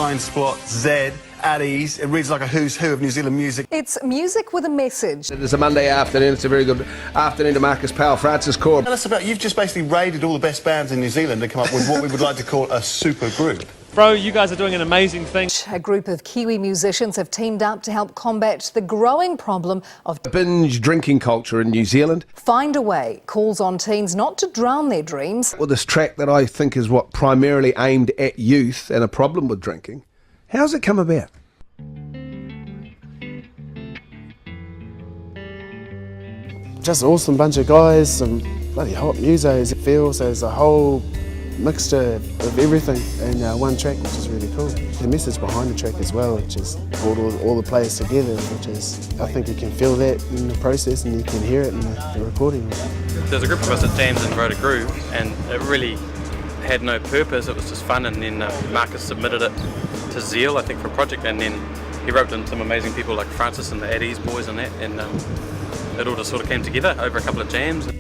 Blind Spot, Z, at ease. It reads like a who's who of New Zealand music. It's music with a message. It is a Monday afternoon. It's a very good afternoon to Marcus Powell, Francis Cord. Tell us about, you've just basically raided all the best bands in New Zealand to come up with what we would like to call a super group. Bro, you guys are doing an amazing thing. A group of Kiwi musicians have teamed up to help combat the growing problem of Binge drinking culture in New Zealand. Find a Way calls on teens not to drown their dreams. Well, this track that I think is what primarily aimed at youth and a problem with drinking. How's it come about? Just an awesome bunch of guys, some bloody hot musos. It feels there's a whole mixture of everything in one track, which is really cool. The message behind the track as well, which is brought all the players together, which is, I think you can feel that in the process and you can hear it in the recording. There's a group of us that jammed and wrote a groove, and it really had no purpose, it was just fun, and then Marcus submitted it to Zeal, I think, for a project, and then he roped in some amazing people like Francis and the At Ease boys and that, and it all just sort of came together over a couple of jams. The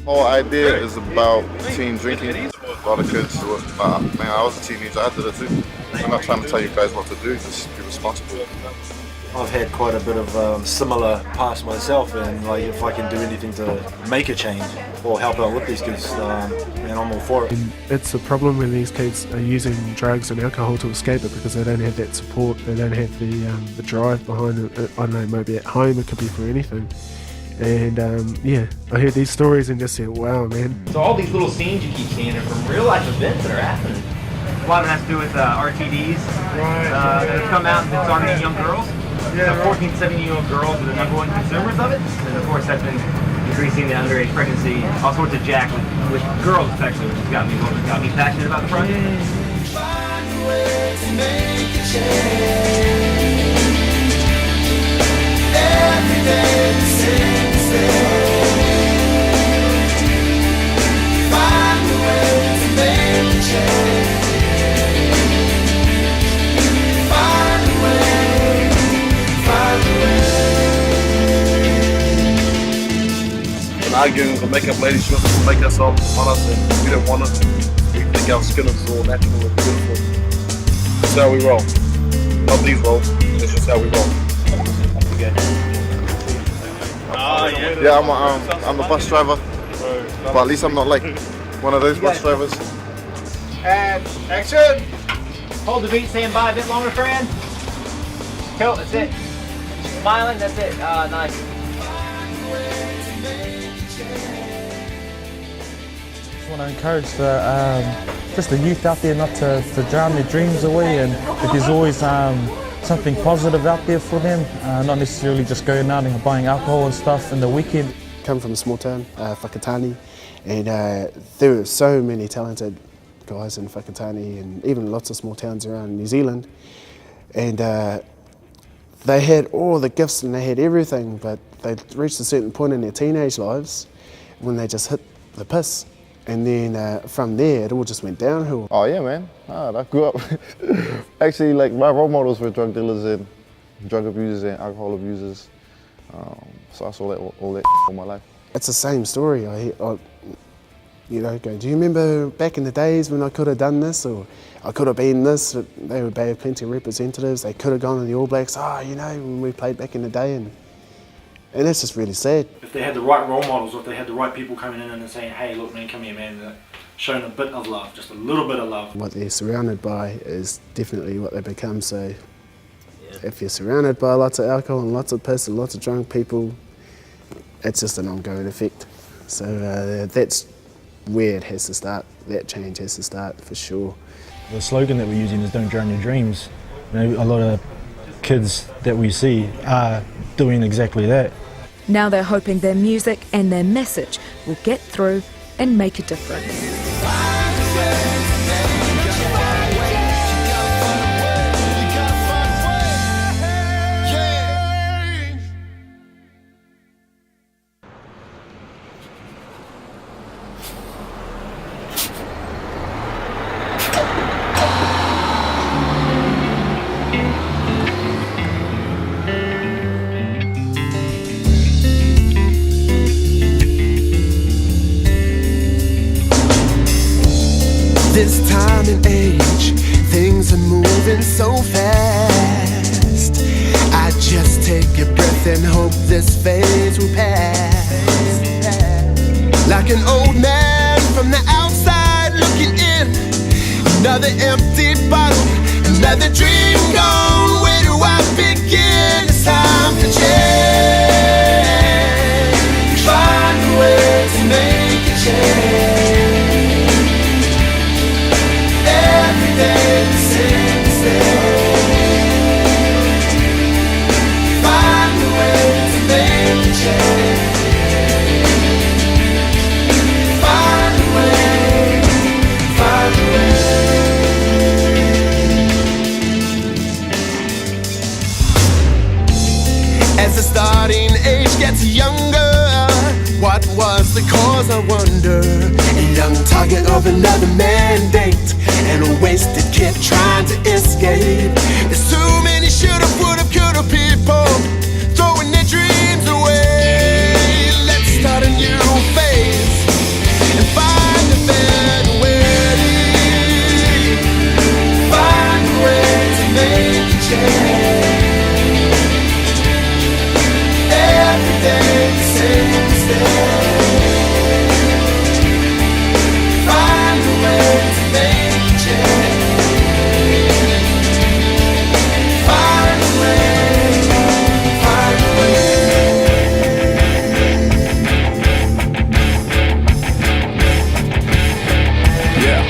whole idea is about teen drinking. A lot of kids do it, but man, I was a teenager, I did it too. I'm not trying to tell you guys what to do, just be responsible. I've had quite a bit of similar past myself, and like if I can do anything to make a change or help out with these kids, man, I'm all for it. It's a problem when these kids are using drugs and alcohol to escape it because they don't have that support, they don't have the drive behind it. I don't know, maybe at home, it could be for anything. And yeah, I heard these stories and just said, wow, man. So all these little scenes you keep seeing are from real life events that are happening. A lot of it has to do with RTDs that have come out and been targeting young girls. Yeah, so 14, 17-year-old girls are the #1 consumers of it. And of course that's been increasing the underage pregnancy, all sorts of jack with girls especially, which has got me passionate about the project. Find a way to make a change. Every day the same. Find a way to make a change. Find a way, find a way. When arguing with the makeup lady, she wants to make herself on us and we don't want it. We think our skin is all natural and beautiful. That's how we roll. Not these rolls, that's just how we roll. Yeah, I'm a bus driver, but at least I'm not like one of those bus drivers. And action! Hold the beat, stand by a bit longer, friend. Cool, that's it. Smiling, that's it. Nice. I want to encourage just the youth out there not to drown their dreams away, and that there's always something positive out there for them, not necessarily just going out and buying alcohol and stuff in the weekend. Come from a small town, Whakatane, and there were so many talented guys in Whakatane and even lots of small towns around New Zealand, and they had all the gifts and they had everything, but they reached a certain point in their teenage lives when they just hit the piss. And then from there, it all just went downhill. Oh yeah, man. I grew up. Actually, like my role models were drug dealers and drug abusers and alcohol abusers. So I saw all that all my life. It's the same story. I you know, go, do you remember back in the days when I could have done this, or I could have been this? They would have plenty of representatives. They could have gone to the All Blacks. Oh, you know, when we played back in the day, and that's just really sad. If they had the right role models, or if they had the right people coming in and saying, hey, look, man, come here, man, showing a bit of love, just a little bit of love. What they're surrounded by is definitely what they become, so if you're surrounded by lots of alcohol and lots of piss and lots of drunk people, it's just an ongoing effect. So that's where it has to start, that change has to start for sure. The slogan that we're using is don't drown your dreams. You know, a lot of kids that we see are doing exactly that. Now they're hoping their music and their message will get through and make a difference. This time and age, things are moving moving so fast. I just take a breath and hope this phase will pass. Like an old man from the outside looking in. Another empty bottle, another dream gone. Where do I begin? It's time for change. Find a way to make a change. Every day the same mistake. Find a way to make a change. Find a way, find a way. As the starting age gets younger, what was the cause, I wonder? A young target of another mandate, and a wasted kid trying to escape. There's too many shoulda, woulda, coulda people throwing their dreams away. Let's start a new phase and find a better way. Find a way to make a change. Every day the same mistake. Find a way to make a change. Find a way, find a way. Yeah.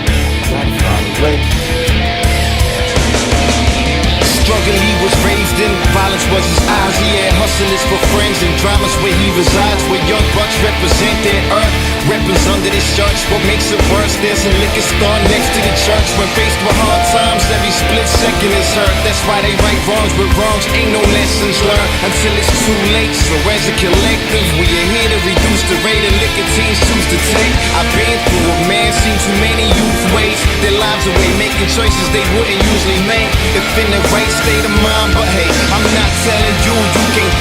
Struggle he was raised in, violence was his eyes. He had hustlers for friends and dramas where he resides, where young bucks represent their earth. Weapons under their shirts, what makes it worse? There's a liquor store next to the church. When faced with hard times, every split second is hurt. That's why they right wrongs with wrongs, ain't no lessons learned until it's too late. So as a collective, we are here to reduce the rate of liquor teens choose to take. I've been through it, man, seen too many youth waste their lives away, making choices they wouldn't usually make if in the right state of mind. But hey, I'm not telling you, you can't